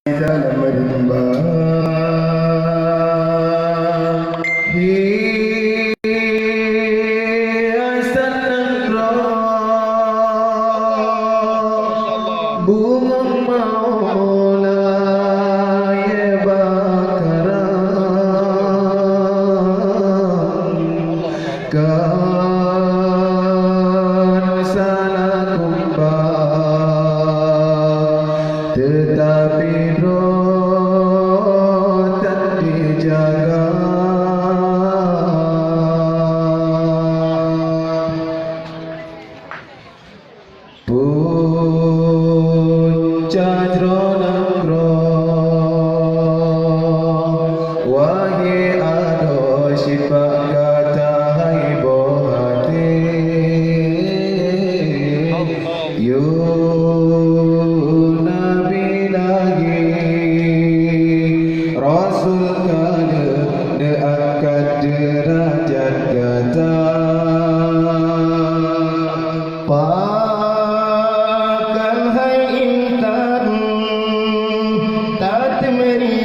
dalam menyembah hiasan negara bunga maulai bakaran kan salah tumpah tetapi roh tak dijaga. Puncak jronang roh wahai ado sifat kata hai bohati Nabi lagi Rasul kada diangkat derajat kata pakan hai intan tak temeri